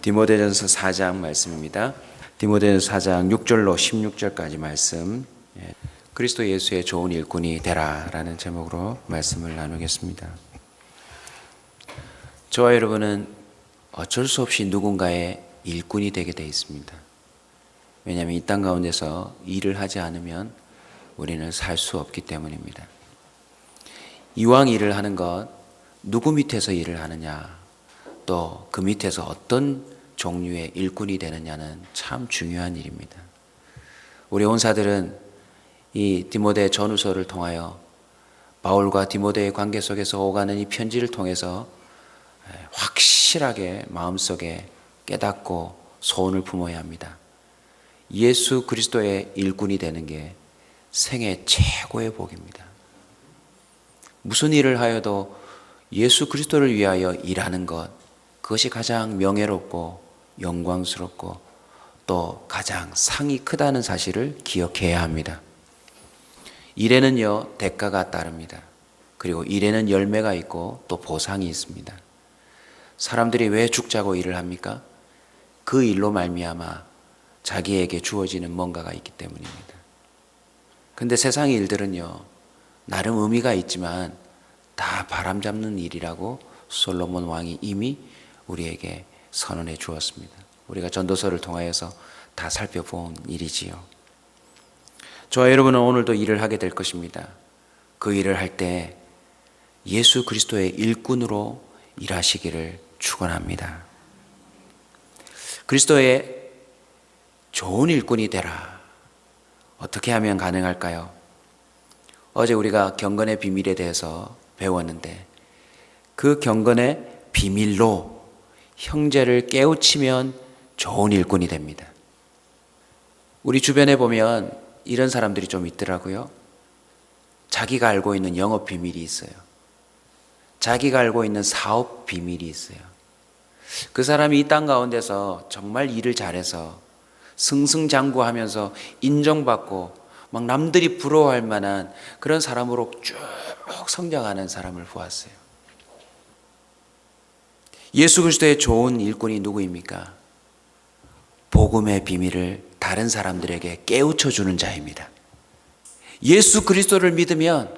디모데전서 4장 말씀입니다. 디모데전서 4장 6절로 16절까지 말씀, 그리스도 예수의 좋은 일꾼이 되라 라는 제목으로 말씀을 나누겠습니다. 저와 여러분은 어쩔 수 없이 누군가의 일꾼이 되게 되어 있습니다. 왜냐하면 이 땅 가운데서 일을 하지 않으면 우리는 살 수 없기 때문입니다. 이왕 일을 하는 것, 누구 밑에서 일을 하느냐, 또 그 밑에서 어떤 종류의 일꾼이 되느냐는 참 중요한 일입니다. 우리 온사들은 이 디모데 전후서를 통하여 바울과 디모데의 관계 속에서 오가는 이 편지를 통해서 확실하게 마음속에 깨닫고 소원을 품어야 합니다. 예수 그리스도의 일꾼이 되는 게 생애 최고의 복입니다. 무슨 일을 하여도 예수 그리스도를 위하여 일하는 것, 그것이 가장 명예롭고 영광스럽고 또 가장 상이 크다는 사실을 기억해야 합니다. 일에는요, 대가가 따릅니다. 그리고 일에는 열매가 있고 또 보상이 있습니다. 사람들이 왜 죽자고 일을 합니까? 그 일로 말미암아 자기에게 주어지는 뭔가가 있기 때문입니다. 근데 세상의 일들은요, 나름 의미가 있지만 다 바람잡는 일이라고 솔로몬 왕이 이미 우리에게 선언해 주었습니다. 우리가 전도서를 통하여서 다 살펴본 일이지요. 저와 여러분은 오늘도 일을 하게 될 것입니다. 그 일을 할 때 예수 그리스도의 일꾼으로 일하시기를 축원합니다. 그리스도의 좋은 일꾼이 되라. 어떻게 하면 가능할까요? 어제 우리가 경건의 비밀에 대해서 배웠는데, 그 경건의 비밀로 형제를 깨우치면 좋은 일꾼이 됩니다. 우리 주변에 보면 이런 사람들이 좀 있더라고요. 자기가 알고 있는 영업 비밀이 있어요. 자기가 알고 있는 사업 비밀이 있어요. 그 사람이 이 땅 가운데서 정말 일을 잘해서 승승장구하면서 인정받고 막 남들이 부러워할 만한 그런 사람으로 쭉 성장하는 사람을 보았어요. 예수 그리스도의 좋은 일꾼이 누구입니까? 복음의 비밀을 다른 사람들에게 깨우쳐 주는 자입니다. 예수 그리스도를 믿으면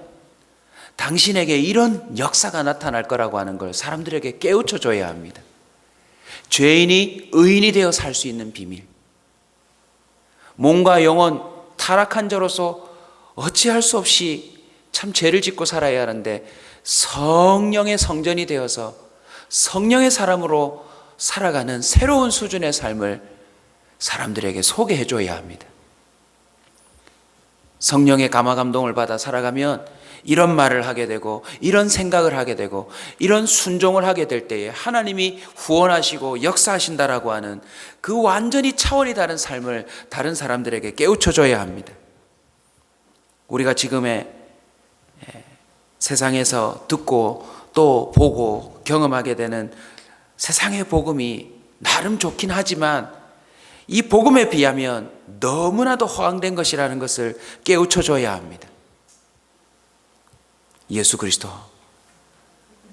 당신에게 이런 역사가 나타날 거라고 하는 걸 사람들에게 깨우쳐 줘야 합니다. 죄인이 의인이 되어 살 수 있는 비밀, 몸과 영혼 타락한 자로서 어찌할 수 없이 참 죄를 짓고 살아야 하는데 성령의 성전이 되어서 성령의 사람으로 살아가는 새로운 수준의 삶을 사람들에게 소개해 줘야 합니다. 성령의 감화감동을 받아 살아가면 이런 말을 하게 되고 이런 생각을 하게 되고 이런 순종을 하게 될 때에 하나님이 후원하시고 역사하신다라고 하는 그 완전히 차원이 다른 삶을 다른 사람들에게 깨우쳐 줘야 합니다. 우리가 지금의 세상에서 듣고 또 보고 경험하게 되는 세상의 복음이 나름 좋긴 하지만 이 복음에 비하면 너무나도 허황된 것이라는 것을 깨우쳐 줘야 합니다. 예수 그리스도,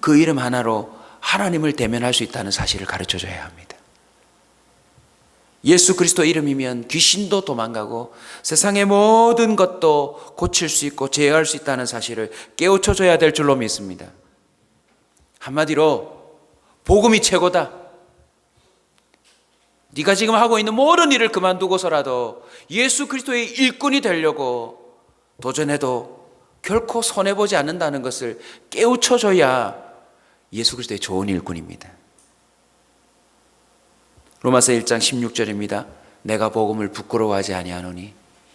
그 이름 하나로 하나님을 대면할 수 있다는 사실을 가르쳐 줘야 합니다. 예수 그리스도 이름이면 귀신도 도망가고 세상의 모든 것도 고칠 수 있고 제어할 수 있다는 사실을 깨우쳐 줘야 될 줄로 믿습니다. 한마디로 복음이 최고다. 네가 지금 하고 있는 모든 일을 그만두고서라도 예수 그리스도의 일꾼이 되려고 도전해도 결코 손해보지 않는다는 것을 깨우쳐줘야 예수 그리스도의 좋은 일꾼입니다. 로마서 1장 16절입니다. 내가 복음을 부끄러워하지 아니하노니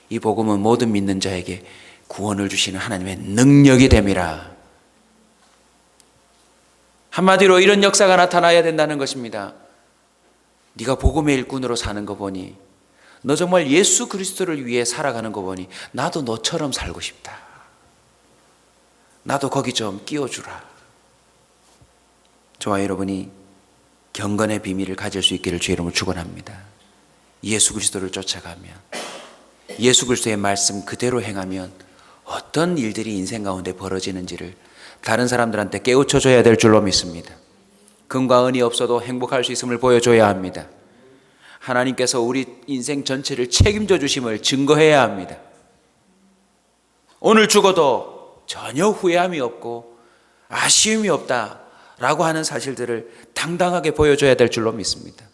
이 복음은 모든 믿는 자에게 구원을 주시는 하나님의 능력이 됨이라. 한마디로 이런 역사가 나타나야 된다는 것입니다. 네가 복음의 일꾼으로 사는 거 보니, 너 정말 예수 그리스도를 위해 살아가는 거 보니 나도 너처럼 살고 싶다. 나도 거기 좀 끼워주라. 저와 여러분이 경건의 비밀을 가질 수 있기를 주의 이름으로 축원합니다. 예수 그리스도를 쫓아가면, 예수 그리스도의 말씀 그대로 행하면 어떤 일들이 인생 가운데 벌어지는지를 다른 사람들한테 깨우쳐 줘야 될 줄로 믿습니다. 금과 은이 없어도 행복할 수 있음을 보여줘야 합니다. 하나님께서 우리 인생 전체를 책임져 주심을 증거해야 합니다. 오늘 죽어도 전혀 후회함이 없고 아쉬움이 없다라고 하는 사실들을 당당하게 보여줘야 될 줄로 믿습니다.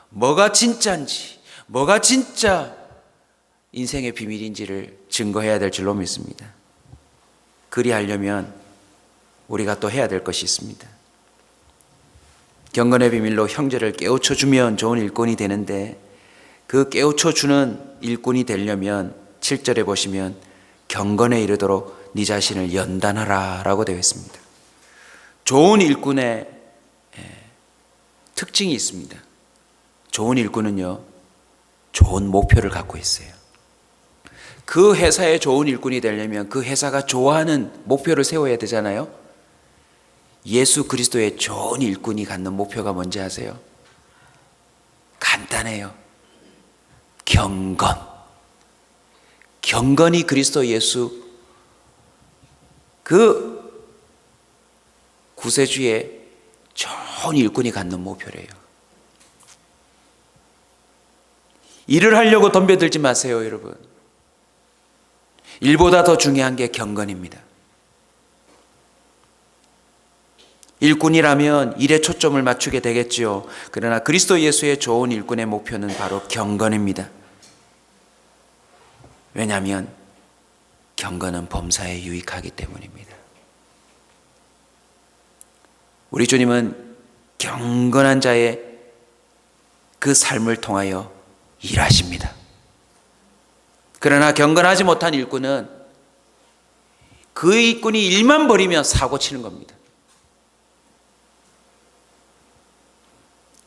뭐가 진짜인지, 뭐가 진짜 인생의 비밀인지를 증거해야 될 줄로 믿습니다. 그리하려면 우리가 또 해야 될 것이 있습니다. 경건의 비밀로 형제를 깨우쳐 주면 좋은 일꾼이 되는데, 그 깨우쳐 주는 일꾼이 되려면 7절에 보시면 경건에 이르도록 네 자신을 연단하라 라고 되어 있습니다. 좋은 일꾼의 특징이 있습니다. 좋은 일꾼은요, 좋은 목표를 갖고 있어요. 그 회사에 좋은 일꾼이 되려면 그 회사가 좋아하는 목표를 세워야 되잖아요. 예수 그리스도의 좋은 일꾼이 갖는 목표가 뭔지 아세요? 간단해요. 경건. 경건이 그리스도 예수 그 구세주의 좋은 일꾼이 갖는 목표래요. 일을 하려고 덤벼들지 마세요, 여러분. 일보다 더 중요한 게 경건입니다. 일꾼이라면 일에 초점을 맞추게 되겠지요. 그러나 그리스도 예수의 좋은 일꾼의 목표는 바로 경건입니다. 왜냐하면 경건은 범사에 유익하기 때문입니다. 우리 주님은 경건한 자의 그 삶을 통하여 일하십니다. 그러나 경건하지 못한 일꾼은 그 일꾼이 일만 벌이면 사고 치는 겁니다.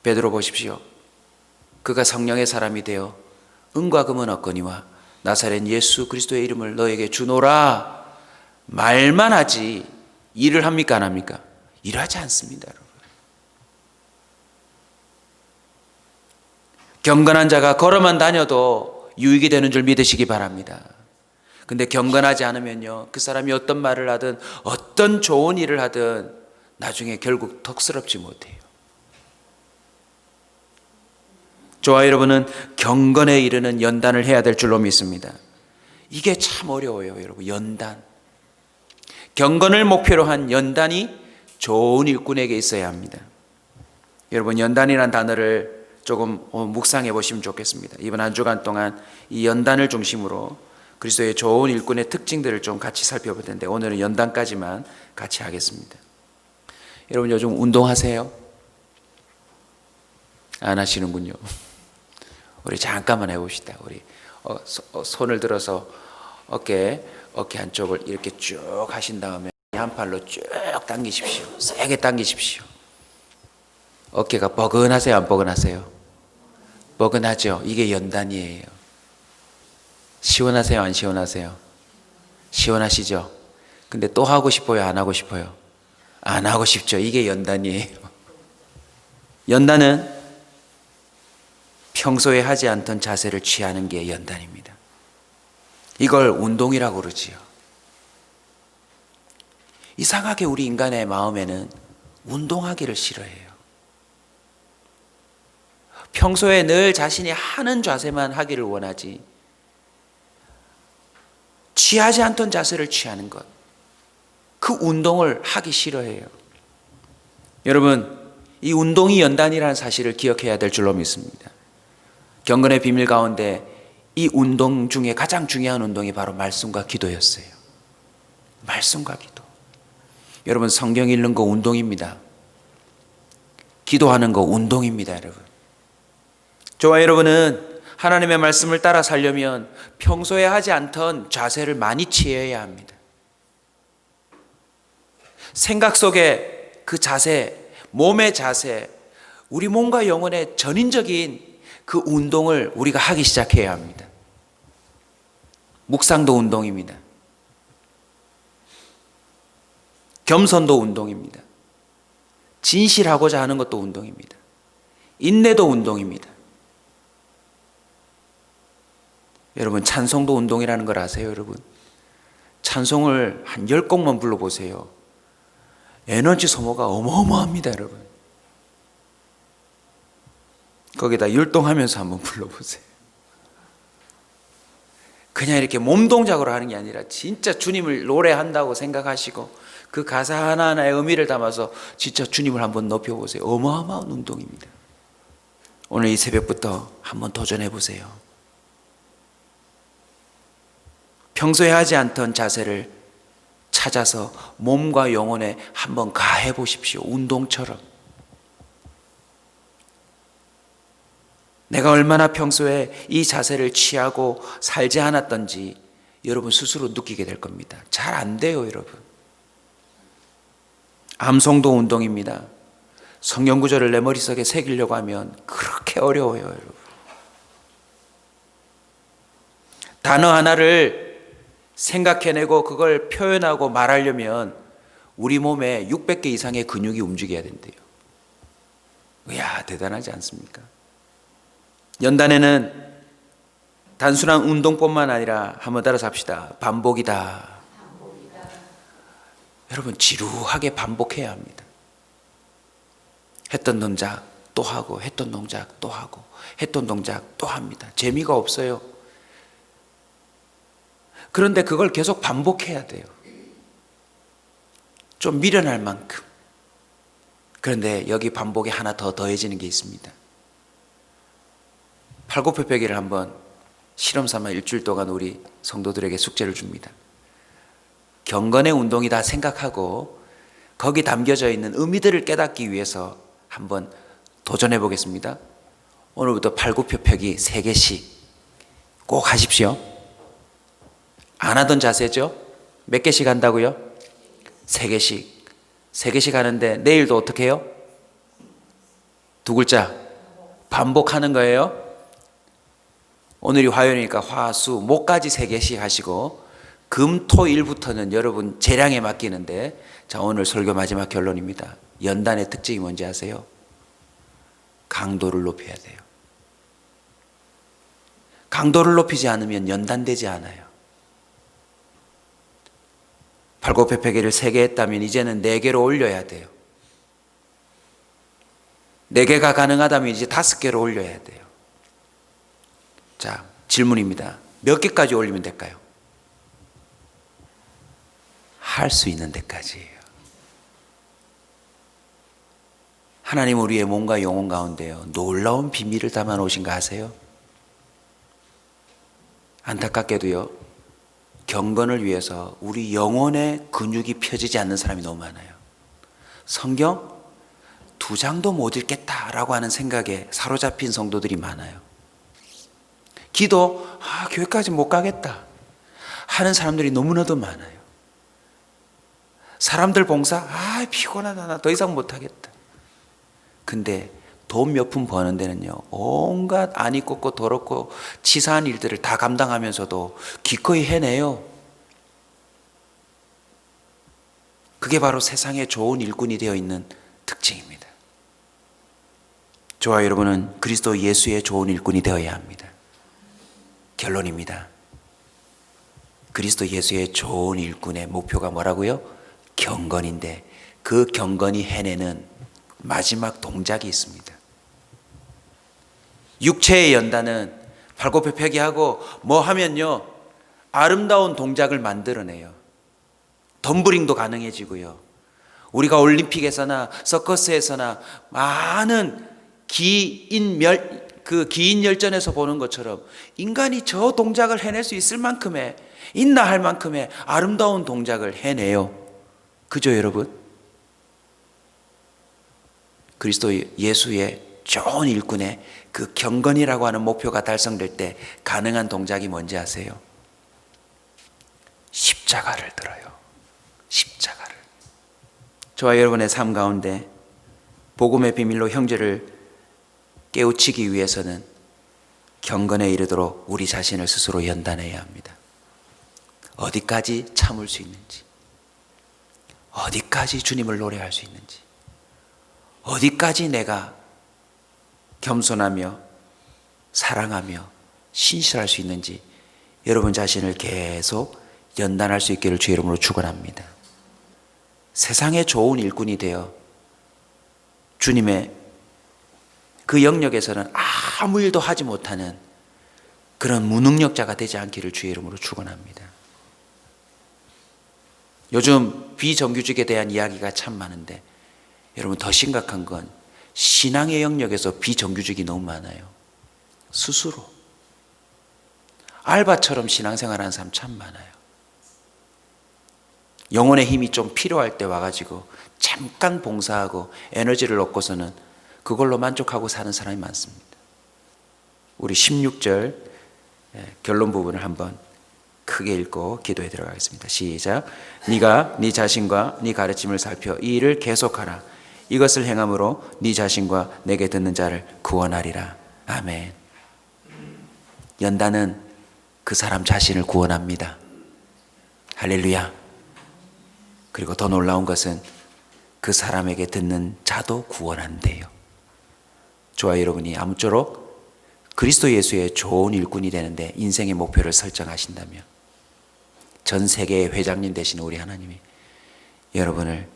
베드로 보십시오. 그가 성령의 사람이 되어 은과 금은 얻거니와 나사렛 예수 그리스도의 이름을 너에게 주노라 말만 하지 일을 합니까 안 합니까? 일하지 않습니다, 여러분. 경건한 자가 걸어만 다녀도 유익이 되는 줄 믿으시기 바랍니다. 근데 경건하지 않으면요, 그 사람이 어떤 말을 하든 어떤 좋은 일을 하든 나중에 결국 덕스럽지 못해요. 저와 여러분은 경건에 이르는 연단을 해야 될 줄로 믿습니다. 이게 참 어려워요, 여러분. 연단. 경건을 목표로 한 연단이 좋은 일꾼에게 있어야 합니다. 여러분, 연단이라는 단어를 조금 묵상해 보시면 좋겠습니다. 이번 한 주간 동안 이 연단을 중심으로 그리스도의 좋은 일꾼의 특징들을 좀 같이 살펴볼 텐데, 오늘은 연단까지만 같이 하겠습니다. 여러분, 요즘 운동하세요? 안 하시는군요. 우리 잠깐만 해봅시다. 우리 손을 들어서 어깨 한쪽을 이렇게 쭉 하신 다음에 한 팔로 쭉 당기십시오. 세게 당기십시오. 어깨가 뻐근하세요, 안 뻐근하세요? 뻐근하죠. 이게 연단이에요. 시원하세요, 안 시원하세요? 시원하시죠? 근데 또 하고 싶어요, 안 하고 싶어요? 안 하고 싶죠. 이게 연단이에요. 연단은 평소에 하지 않던 자세를 취하는 게 연단입니다. 이걸 운동이라고 그러지요. 이상하게 우리 인간의 마음에는 운동하기를 싫어해요. 평소에 늘 자신이 하는 자세만 하기를 원하지, 취하지 않던 자세를 취하는 것, 그 운동을 하기 싫어해요. 여러분, 이 운동이 연단이라는 사실을 기억해야 될 줄로 믿습니다. 경건의 비밀 가운데 이 운동 중에 가장 중요한 운동이 바로 말씀과 기도였어요. 말씀과 기도. 여러분, 성경 읽는 거 운동입니다. 기도하는 거 운동입니다, 여러분. 저와 여러분은 하나님의 말씀을 따라 살려면 평소에 하지 않던 자세를 많이 취해야 합니다. 생각 속에 그 자세, 몸의 자세, 우리 몸과 영혼의 전인적인 그 운동을 우리가 하기 시작해야 합니다. 묵상도 운동입니다. 겸손도 운동입니다. 진실하고자 하는 것도 운동입니다. 인내도 운동입니다. 여러분, 찬송도 운동이라는 걸 아세요, 여러분? 찬송을 한 10곡만 불러보세요. 에너지 소모가 어마어마합니다, 여러분. 거기다 율동하면서 한번 불러보세요. 그냥 이렇게 몸 동작으로 하는 게 아니라 진짜 주님을 노래한다고 생각하시고 그 가사 하나하나의 의미를 담아서 진짜 주님을 한번 높여보세요. 어마어마한 운동입니다. 오늘 이 새벽부터 한번 도전해보세요. 평소에 하지 않던 자세를 찾아서 몸과 영혼에 한번 가해 보십시오. 운동처럼. 내가 얼마나 평소에 이 자세를 취하고 살지 않았던지 여러분 스스로 느끼게 될 겁니다. 잘 안 돼요, 여러분. 암송도 운동입니다. 성경 구절을 내 머릿속에 새기려고 하면 그렇게 어려워요, 여러분. 단어 하나를 생각해내고 그걸 표현하고 말하려면 우리 몸에 600개 이상의 근육이 움직여야 된대요. 이야, 대단하지 않습니까? 연단에는 단순한 운동뿐만 아니라 한번 따라서 합시다. 반복이다. 여러분, 지루하게 반복해야 합니다. 했던 동작 또 하고, 했던 동작 또 하고, 했던 동작 또 합니다. 재미가 없어요. 그런데 그걸 계속 반복해야 돼요. 좀 미련할 만큼. 그런데 여기 반복에 하나 더 더해지는 게 있습니다. 팔굽혀펴기를 한번 실험 삼아 일주일 동안 우리 성도들에게 숙제를 줍니다. 경건의 운동이다 생각하고 거기 담겨져 있는 의미들을 깨닫기 위해서 한번 도전해 보겠습니다. 오늘부터 팔굽혀펴기 3개씩 꼭 하십시오. 안 하던 자세죠? 몇 개씩 한다고요? 3개씩. 3개씩 하는데 내일도 어떻게 해요? 2글자 반복하는 거예요. 오늘이 화요일이니까 화, 수, 목까지 3개씩 하시고 금, 토, 일부터는 여러분 재량에 맡기는데, 자, 오늘 설교 마지막 결론입니다. 연단의 특징이 뭔지 아세요? 강도를 높여야 돼요. 강도를 높이지 않으면 연단되지 않아요. 팔굽혀펴기를 3개 했다면 이제는 4개로 올려야 돼요. 4개가 가능하다면 이제 5개로 올려야 돼요. 자, 질문입니다. 몇 개까지 올리면 될까요? 할 수 있는 데까지예요. 하나님은 우리의 몸과 영혼 가운데요, 놀라운 비밀을 담아 놓으신 거 아세요? 안타깝게도요, 경건을 위해서 우리 영혼의 근육이 펴지지 않는 사람이 너무 많아요. 성경 2장도 못 읽겠다라고 하는 생각에 사로잡힌 성도들이 많아요. 기도, 교회까지 못 가겠다 하는 사람들이 너무나도 많아요. 사람들 봉사, 피곤하다, 나 더 이상 못 하겠다. 근데 돈 몇 푼 버는 데는요, 온갖 안이 꽂고 더럽고 치사한 일들을 다 감당하면서도 기꺼이 해내요. 그게 바로 세상에 좋은 일꾼이 되어 있는 특징입니다. 저와 여러분은 그리스도 예수의 좋은 일꾼이 되어야 합니다. 결론입니다. 그리스도 예수의 좋은 일꾼의 목표가 뭐라고요? 경건인데 그 경건이 해내는 마지막 동작이 있습니다. 육체의 연단은 팔굽혀펴기하고 뭐 하면요, 아름다운 동작을 만들어내요. 덤블링도 가능해지고요. 우리가 올림픽에서나 서커스에서나 많은 기인 열전에서 보는 것처럼 인간이 저 동작을 해낼 수 있을 만큼의, 있나 할 만큼의 아름다운 동작을 해내요. 그죠, 여러분? 그리스도 예수의 좋은 일꾼의 그 경건이라고 하는 목표가 달성될 때 가능한 동작이 뭔지 아세요? 십자가를 들어요. 십자가를. 저와 여러분의 삶 가운데 복음의 비밀로 형제를 깨우치기 위해서는 경건에 이르도록 우리 자신을 스스로 연단해야 합니다. 어디까지 참을 수 있는지, 어디까지 주님을 노래할 수 있는지, 어디까지 내가 겸손하며 사랑하며 신실할 수 있는지 여러분 자신을 계속 연단할 수 있기를 주의 이름으로 축원합니다. 세상의 좋은 일꾼이 되어 주님의 그 영역에서는 아무 일도 하지 못하는 그런 무능력자가 되지 않기를 주의 이름으로 축원합니다. 요즘 비정규직에 대한 이야기가 참 많은데 여러분, 더 심각한 건 신앙의 영역에서 비정규직이 너무 많아요. 스스로 알바처럼 신앙생활하는 사람 참 많아요. 영혼의 힘이 좀 필요할 때 와가지고 잠깐 봉사하고 에너지를 얻고서는 그걸로 만족하고 사는 사람이 많습니다. 우리 16절 결론 부분을 한번 크게 읽고 기도에 들어가겠습니다. 시작. 네가 네 자신과 네 가르침을 살펴 이 일을 계속하라. 이것을 행함으로 네 자신과 내게 듣는 자를 구원하리라. 아멘. 연단은 그 사람 자신을 구원합니다. 할렐루야. 그리고 더 놀라운 것은 그 사람에게 듣는 자도 구원한대요. 저와 여러분이 아무쪼록 그리스도 예수의 좋은 일꾼이 되는데 인생의 목표를 설정하신다면 전 세계의 회장님 되시는 우리 하나님이 여러분을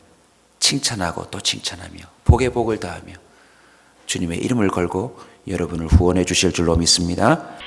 칭찬하고 또 칭찬하며 복에 복을 더하며 주님의 이름을 걸고 여러분을 후원해 주실 줄로 믿습니다.